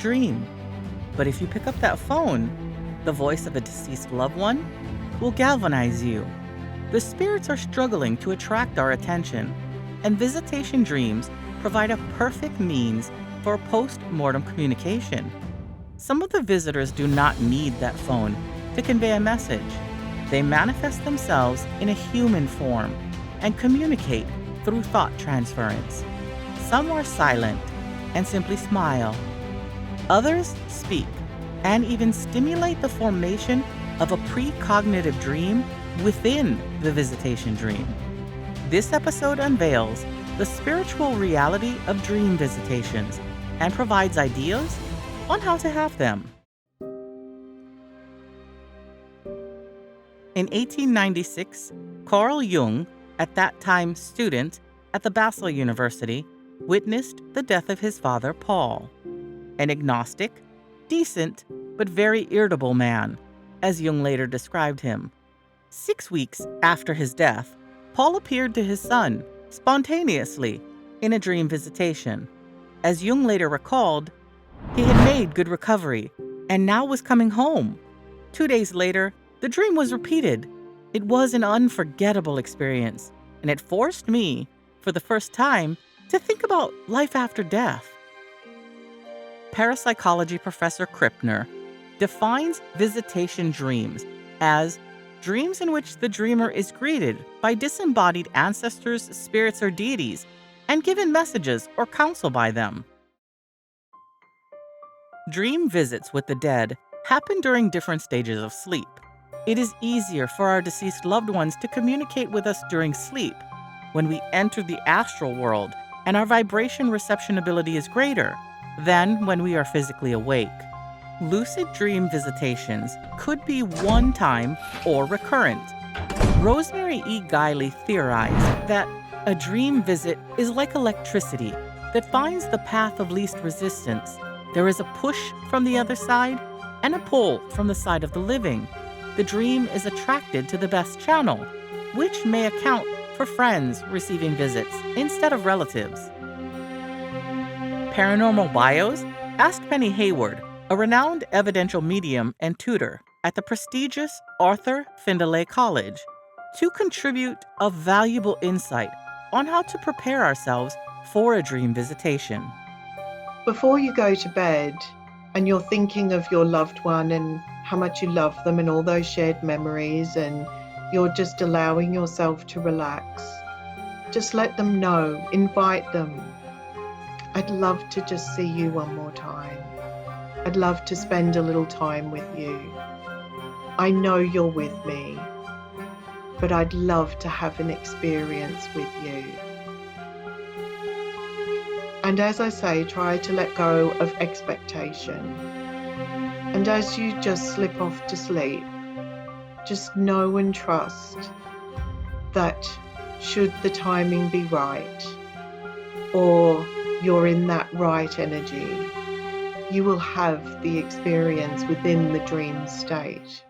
dream. But if you pick up that phone, the voice of a deceased loved one will galvanize you. The spirits are struggling to attract our attention, and visitation dreams provide a perfect means for post-mortem communication. Some of the visitors do not need that phone to convey a message. They manifest themselves in a human form and communicate through thought transference. Some are silent and simply smile. Others speak and even stimulate the formation of a precognitive dream within the visitation dream. This episode unveils the spiritual reality of dream visitations and provides ideas on how to have them. In 1896, Carl Jung, at that time student at the Basel University, witnessed the death of his father, Paul, an agnostic, decent, but very irritable man, as Jung later described him. 6 weeks after his death, Paul appeared to his son spontaneously in a dream visitation. As Jung later recalled, he had made good recovery and now was coming home. 2 days later, the dream was repeated. It was an unforgettable experience, and it forced me, for the first time, to think about life after death. Parapsychology professor Krippner defines visitation dreams as dreams in which the dreamer is greeted by disembodied ancestors, spirits, or deities, and given messages or counsel by them. Dream visits with the dead happen during different stages of sleep. It is easier for our deceased loved ones to communicate with us during sleep, when we enter the astral world and our vibration reception ability is greater than when we are physically awake. Lucid dream visitations could be one-time or recurrent. Rosemary E. Guiley theorized that a dream visit is like electricity that finds the path of least resistance. There is a push from the other side and a pull from the side of the living. The dream is attracted to the best channel, which may account for friends receiving visits instead of relatives. Paranormal Bios asked Penny Hayward, a renowned evidential medium and tutor at the prestigious Arthur Findlay College, to contribute a valuable insight on how to prepare ourselves for a dream visitation. Before you go to bed and you're thinking of your loved one and how much you love them and all those shared memories, and you're just allowing yourself to relax, just let them know, invite them. I'd love to just see you one more time. I'd love to spend a little time with you. I know you're with me, but I'd love to have an experience with you. And as I say, try to let go of expectation. And as you just slip off to sleep, just know and trust that should the timing be right, or you're in that right energy, you will have the experience within the dream state.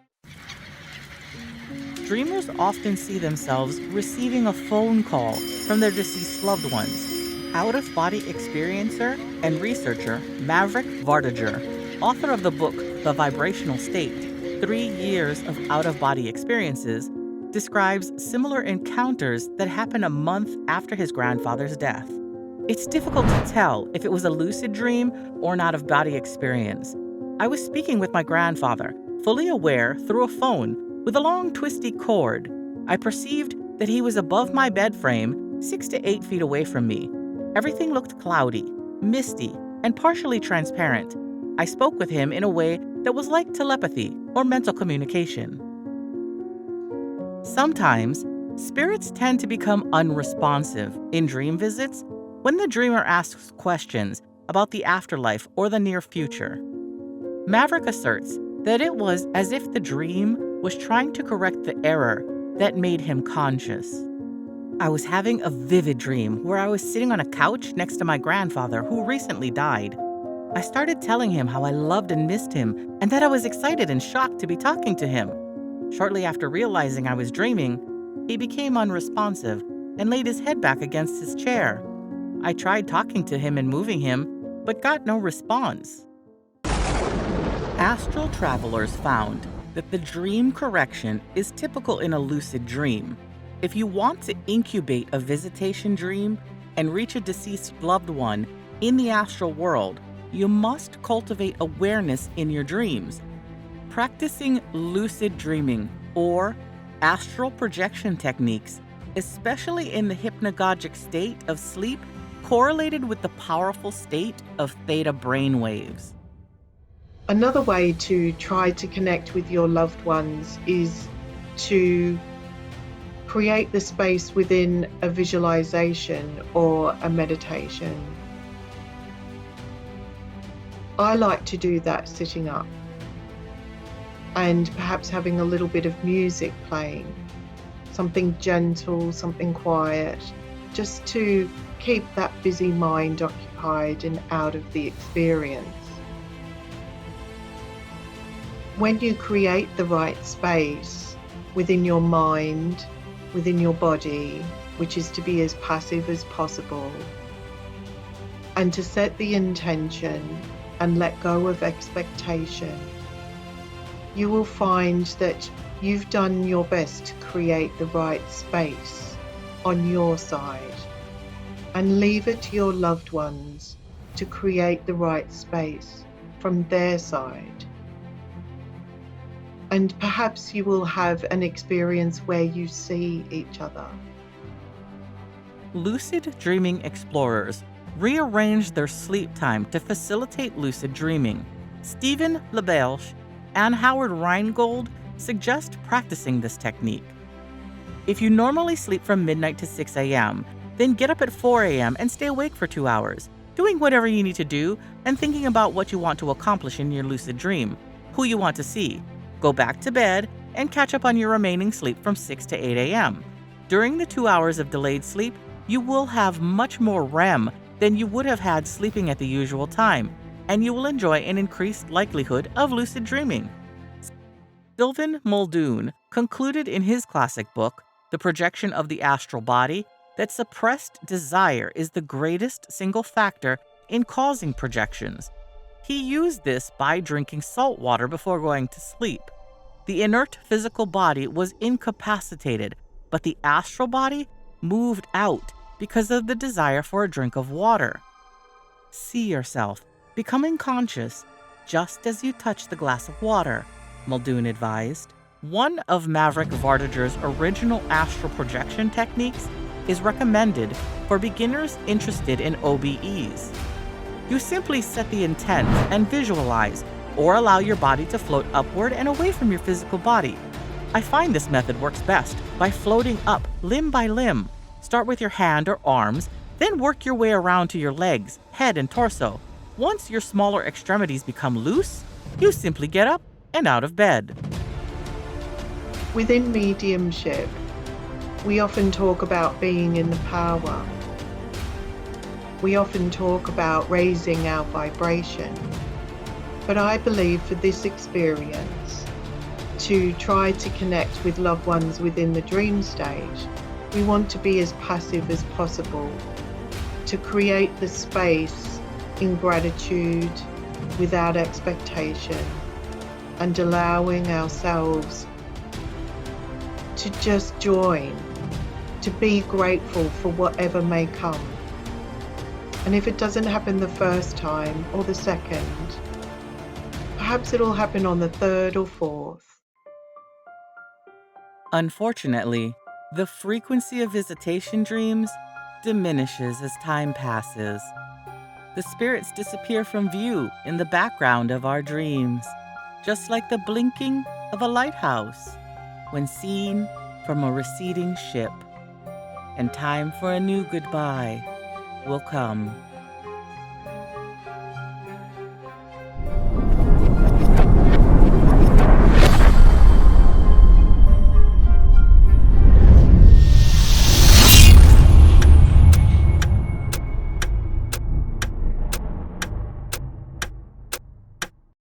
Dreamers often see themselves receiving a phone call from their deceased loved ones. Out-of-body experiencer and researcher Maverick Vardoger, author of the book The Vibrational State, 3 Years of Out-of-Body Experiences, describes similar encounters that happen a month after his grandfather's death. It's difficult to tell if it was a lucid dream or an out-of-body experience. I was speaking with my grandfather, fully aware through a phone with a long twisty cord. I perceived that he was above my bed frame, 6 to 8 feet away from me. Everything looked cloudy, misty, and partially transparent. I spoke with him in a way that was like telepathy or mental communication. Sometimes, spirits tend to become unresponsive in dream visits when the dreamer asks questions about the afterlife or the near future. Maverick asserts that it was as if the dream was trying to correct the error that made him conscious. I was having a vivid dream where I was sitting on a couch next to my grandfather who recently died. I started telling him how I loved and missed him and that I was excited and shocked to be talking to him. Shortly after realizing I was dreaming, he became unresponsive and laid his head back against his chair. I tried talking to him and moving him, but got no response. Astral travelers found that the dream correction is typical in a lucid dream. If you want to incubate a visitation dream and reach a deceased loved one in the astral world, you must cultivate awareness in your dreams. Practicing lucid dreaming or astral projection techniques, especially in the hypnagogic state of sleep, correlated with the powerful state of theta brainwaves. Another way to try to connect with your loved ones is to create the space within a visualization or a meditation. I like to do that sitting up and perhaps having a little bit of music playing, something gentle, something quiet, just to keep that busy mind occupied and out of the experience. When you create the right space within your mind, within your body, which is to be as passive as possible, and to set the intention and let go of expectation, you will find that you've done your best to create the right space on your side, and leave it to your loved ones to create the right space from their side. And perhaps you will have an experience where you see each other. Lucid dreaming explorers rearrange their sleep time to facilitate lucid dreaming. Stephen LaBerge and Howard Rheingold suggest practicing this technique. If you normally sleep from midnight to 6 a.m., then get up at 4 a.m. and stay awake for 2 hours, doing whatever you need to do and thinking about what you want to accomplish in your lucid dream, who you want to see. Go back to bed and catch up on your remaining sleep from 6 to 8 a.m. During the 2 hours of delayed sleep, you will have much more REM than you would have had sleeping at the usual time, and you will enjoy an increased likelihood of lucid dreaming. Sylvan Muldoon concluded in his classic book, The Projection of the Astral Body, that suppressed desire is the greatest single factor in causing projections. He used this by drinking salt water before going to sleep. The inert physical body was incapacitated, but the astral body moved out because of the desire for a drink of water. See yourself becoming conscious just as you touch the glass of water, Muldoon advised. One of Maverick Vardoger's original astral projection techniques is recommended for beginners interested in OBEs. You simply set the intent and visualize, or allow your body to float upward and away from your physical body. I find this method works best by floating up limb by limb. Start with your hand or arms, then work your way around to your legs, head, and torso. Once your smaller extremities become loose, you simply get up and out of bed. Within mediumship, we often talk about being in the power. We often talk about raising our vibration. But I believe for this experience, to try to connect with loved ones within the dream stage, we want to be as passive as possible, to create the space in gratitude, without expectation, and allowing ourselves to just join, to be grateful for whatever may come. And if it doesn't happen the first time or the second, perhaps it'll happen on the third or fourth. Unfortunately, the frequency of visitation dreams diminishes as time passes. The spirits disappear from view in the background of our dreams, just like the blinking of a lighthouse when seen from a receding ship. And time for a new goodbye will come.